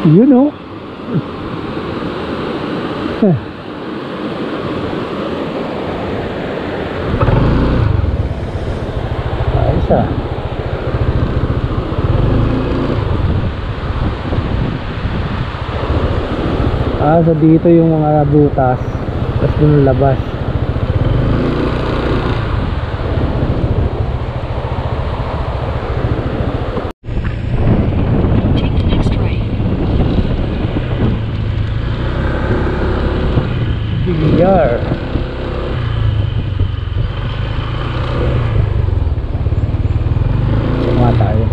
Yun o. Ayos ah. So dito yung mga butas, tapos dun labas. Bilyar. Sama tayo.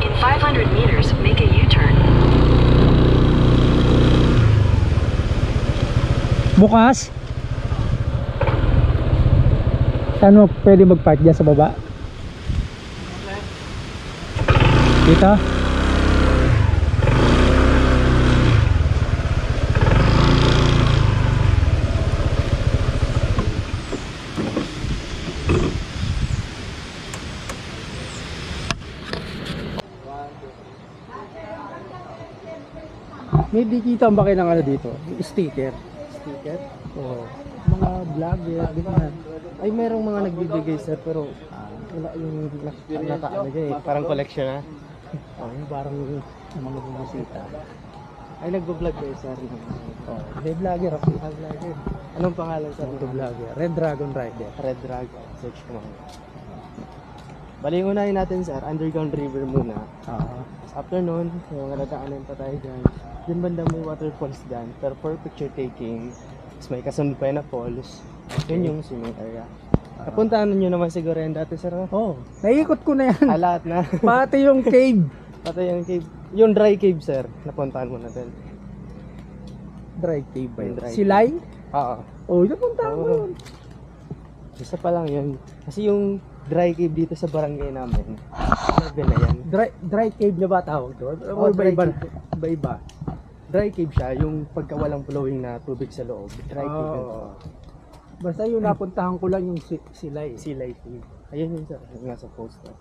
In 500 meters, make a U-turn. Bukas? Saan mo pwede mag-park dyan sa baba? Dito? May dikita ba kayo ng ano dito? Sticker. Sticker? Oo. Mga vlogger, ganyan. Ay, merong mga nagbibigay sir, pero wala yung nakaano dyan eh. Parang collection na. Oh, yung parang mga bumisita. Ay, nagbo-vlog kayo sir. Oh, may vlogger ako. Vlogger. Anong pangalan sir? Ito vlogger. Red Dragon Rider. Red Dragon. Search ko mga. Bali, unahin natin sir, Underground River muna. After nun, yung mga nadaanan pa tayo dyan. Dyan banda may waterfalls dyan. Pero for picture taking, tapos may kasunod pa yun na falls. Yun yung swimming area. Napuntahan nyo naman siguro yan dati sir. Oh, naikot ko na yan. Lahat na. Pati yung cave. Pati yung cave. Yung dry cave sir, napuntahan mo na din. Dry cave ba yun? Dry Silay? Oo. Oh, napunta ko Oo. yun. Isa pa lang yun. Kasi yung dry cave dito sa barangay namin, sabi na yan. Dry cave na ba tawag doon? Oh, dry iba-iba. cave. Iba-iba. Dry cave siya, yung pagka walang flowing na tubig sa loob. Dry cave yun. Oo. Basta yung napuntahan ko lang yung silay. Silay cave. Ayun yun sir, yung nasa poster.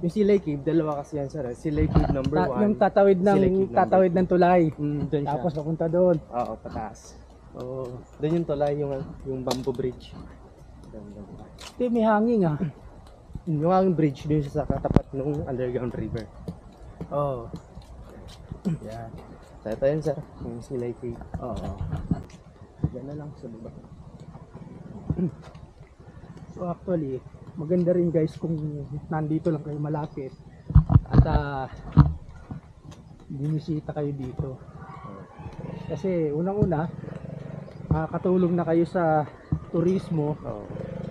Yung Silay Cave, dalawa kasi yan sir. Silay Cave number 1. Yung tatawid ng tulay. Doon siya. Tapos papunta doon. Oo, pataas. Oo. Doon yung tulay, yung bamboo bridge. Hindi, may hangin ah. Yung bridge doon sa katapat ng underground river. Oo. Yan. So ito yun sir, yung Silay Cave. Oo. Yan na lang sa baba. So actually, maganda rin guys kung nandito lang kayo malapit at binisita kayo dito. Kasi unang-una, makakatulong na kayo sa turismo.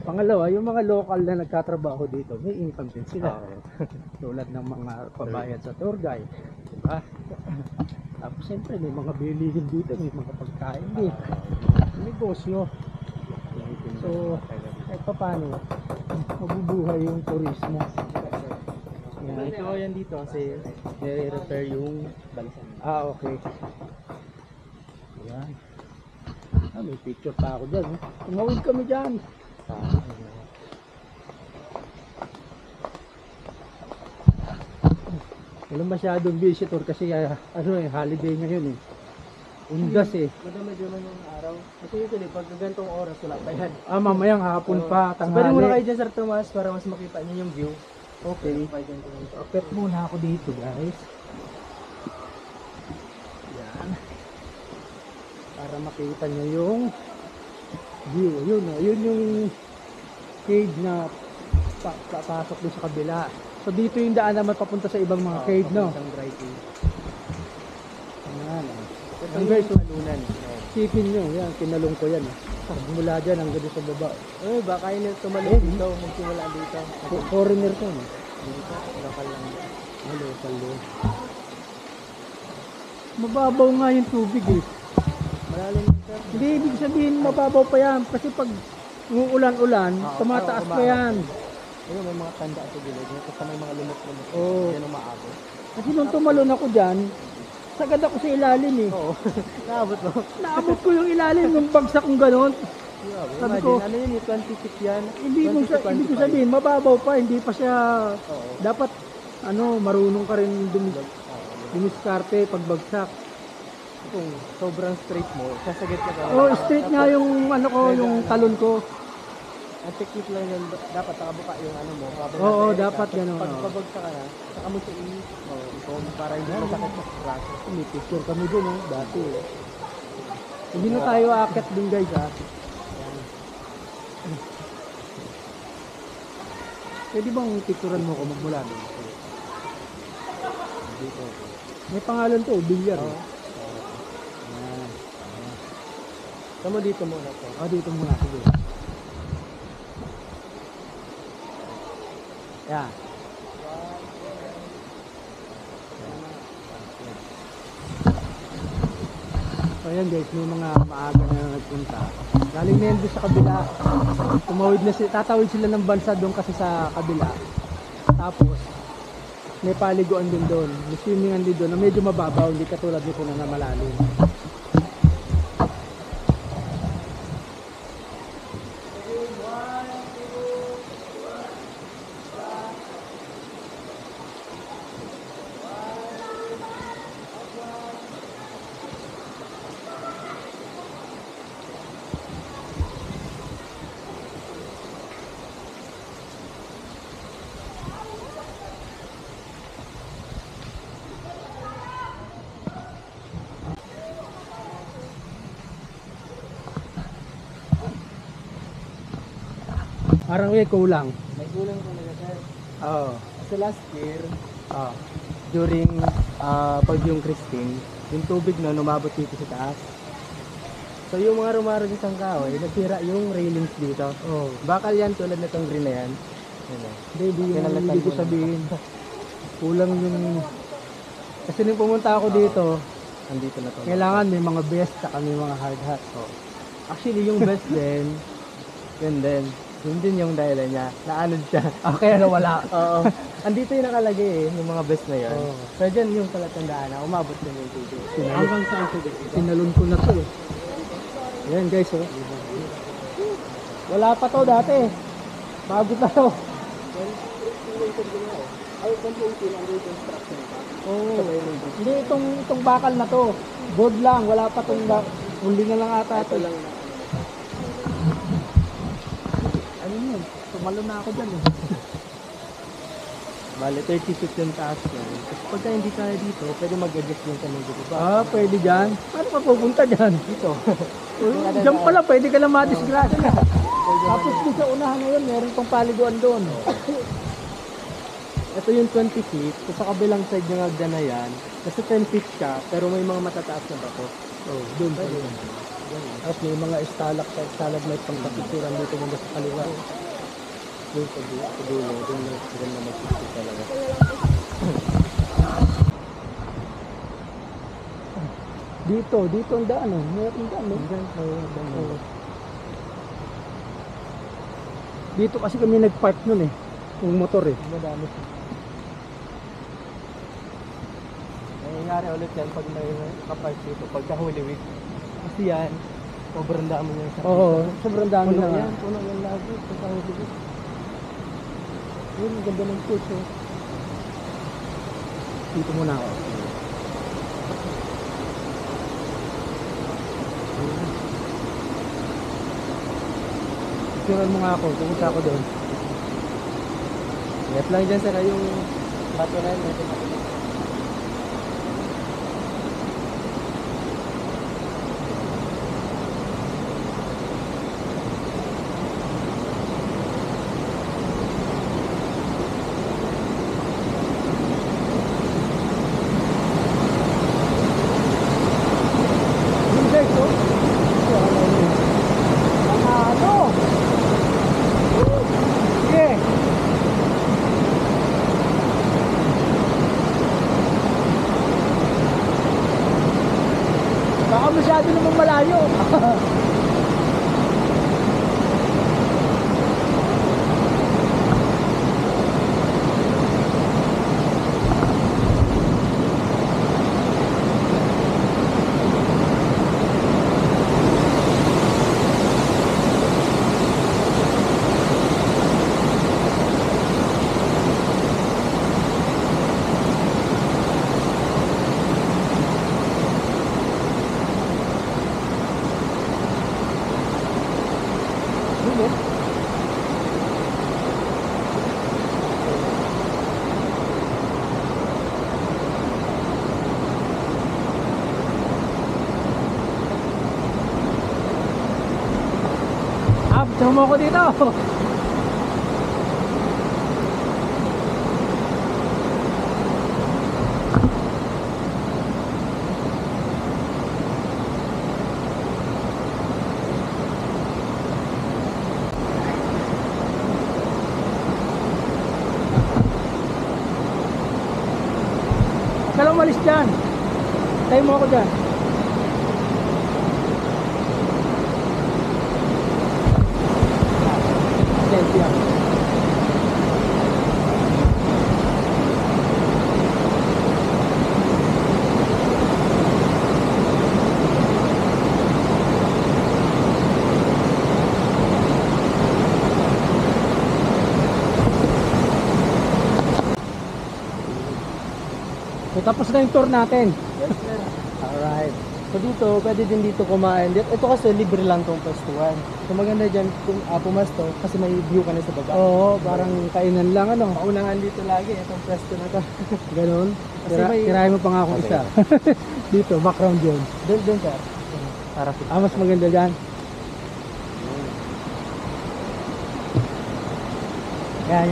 Pangalawa, yung mga local na nagtatrabaho dito, may income din sila. Tulad ng mga pabayad sa tour guide. Diba? Tapos siyempre may mga bilihin dito, may mga pagkain din. Negosyo. So, kahit pa paano, mabubuhay yung turismo. Balik ko yan dito kasi nire-repair yung balsan. Okay. Ayan. May picture pa ako dyan. Tumawid kami dyan. Walang masyadong visitor kasi holiday ngayon eh. Undas eh. Madami naman yung araw. Kasi usually pag gantong oras wala pa yan. Mamayang hapon pa, Pwede tanghali. muna kayo dyan Sir Tomas para mas makita niyo yung view. Okay. Akit muna ako dito guys. Yan. Para makita nyo yung view. Yun o. Yun yung cave na papasok doon sa kabila. So dito yung daan naman papunta sa ibang mga cave, no? Isang dry cave. Ayan. Ito Ang yung guys, talunan. sipin nyo. Yan, kinalong ko yan. Mula dyan hanggang sa baba. Baka yun tumalon dito. Magsimula dito. Foreigner to, no? Dito. Local lang. Local yun. Mababaw nga yung tubig eh. Malalim sir. Hindi ibig sabihin mababaw pa yan. Kasi pag uulan-ulan, tumataas pa yan. Ayun, may mga tanda sa gilid. Kasi may mga lumot-lumot. Oo. Yan ang maabot. Kasi nung tumalon ako dyan, sagad ako sa ilalim eh. Oo. Naabot mo. Naabot ko yung ilalim ng bagsak kong ganon. Sabi Imagine, ko, ano yun, 20 feet yan. Hindi 20 to ibig ko 25. sabihin, mababaw pa, hindi pa siya, Oo. dapat, marunong ka rin dumiskarte pagbagsak. Kung sobrang straight mo, sasagit ka ka. Oh, straight nga yung, yung talon ko. Ang technique lang yun, dapat nakabuka yung ano mo. Oo, dapat ganun, Pag oo. pabagsak ka na, saka mo siya para hindi masakit sa braso. May picture kami dun, dati. Hindi na tayo aakyat dun guys, ha. Pwede bang picturean mo ko magmula dun? Dito. May pangalan to, bilyar. Oo. Yan. Tama dito muna to. Dito muna, sige. Yan. So ayan guys, may mga maaga na nagpunta. Galing na yan doon sa kabila. Tumawid na tatawid sila ng bansa doon kasi sa kabila. Tapos, may paliguan din doon. May swimming din doon na medyo mababaw, hindi katulad nito na malalim. Parang may kulang. May kulang talaga sir. Oo. Kasi last year, during Bagyong Christine, yung tubig na umabot dito sa taas. So yung mga rumarag isang kahoy, nagsira yung railings dito. Oh. Bakal yan tulad na itong green na yan. Hindi Kinalatan ko mo na. sabihin. Kulang yung... Kasi nung pumunta ako dito, Andito na to. kailangan may mga best at may mga hard hat. Actually yung best din, yun din. Yun din yung dahilan niya. Naanod siya. Kaya nawala. Oo. Andito yung nakalagay yung mga best na yun. Oo. So dyan yung palatandaan na umabot din yung tubig. Hanggang saan tubig dito? Sinalon ko na to eh. Ayan guys, oh. Wala pa to dati. Bago pa to. Ay, 2018 under construction pa. Oo. Hindi, itong bakal na to. Board lang, wala pa tong huli na lang ata to. Ito lang na. Ano yun? Tumalo na ako dyan eh. Bale, 30 feet yung taas yan. Kasi pagka hindi kaya dito, pwede mag-adjust yung kanil dito ba? Pwede dyan. Paano ka pupunta dyan? Dito. Diyan pala, pwede ka lang madisgrasya. Tapos dun sa unahan ngayon, meron pang paliguan doon. Ito yung 20 feet. So, sa kabilang side ng hagdan na yan, nasa 10 feet ka, pero may mga matataas na bato. Oh, doon pa doon. Tapos may mga stalagmite pang kapituran dito muna sa kaliwa. Doon sa dulo, doon na mag-fit talaga. Dito ang daan oh. Meron daan oh. Hanggang sa hagdan na. Oo. Dito kasi kami nag-park nun eh. Yung motor eh. Madami siya. Nangyayari ulit yan pag may kapark dito, pagka Holy Week. Kasi yan, sobrang dami niya sa Oo, sobrang dami puno na. yan, puno yan lagi pagka Holy Week. Yun, ang ganda ng church oh. Dito muna ako. Picturean mo nga ako, pumunta ako doon. Ingat lang dyan sir, yung bato na yun, medyo matigas. Yung guys oh. Ano? Sige. Baka masyado naman malayo. Picture mo ako dito. Huwag ka lang umalis dyan. Tayo mo ako dyan. Atensya. So, tapos na yung tour natin. Yes, sir. Alright. So dito, pwede din dito kumain. Ito kasi libre lang tong pwestuhan. So maganda dyan kung pumasto kasi may view ka na sa baba. Oo, parang kainan lang ano. Paunahan dito lagi, itong pwesto na to. Ganon. Kasi may- Tirahin mo pa nga akong Okay. isa. Dito, background yun. Doon sir. Para fit. Mas maganda dyan. Yan.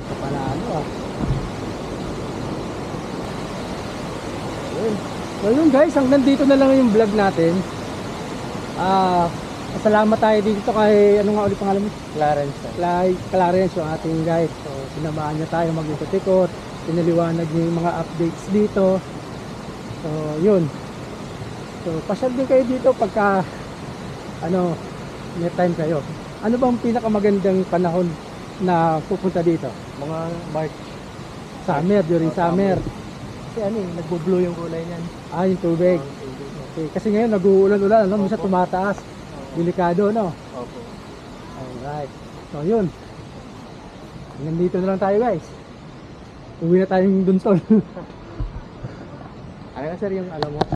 Ito pala ano ah. Yun. So yun guys, hanggang dito na lang yung vlog natin. Salamat tayo dito kay, ano nga ulit pangalan mo? Clarence sir. Clarence, yung ating guide. So, sinamahan niya tayo mag-ikot-ikot. Pinaliwanag niya yung mga updates dito. So, yun. So, pasyal din kayo dito pagka, may time kayo. Ano bang pinakamagandang panahon na pupunta dito? Mga March. Summer, during summer. Kasi nagbo-blue yung kulay niyan. Yung tubig. Okay. Kasi ngayon, nag-uulan-ulan, minsan Opo. tumataas. Delikado, no? Opo. Alright. So, yun. Nandito na lang tayo, guys. Uwi na tayong dunsol. Ano nga sir yung alam mo?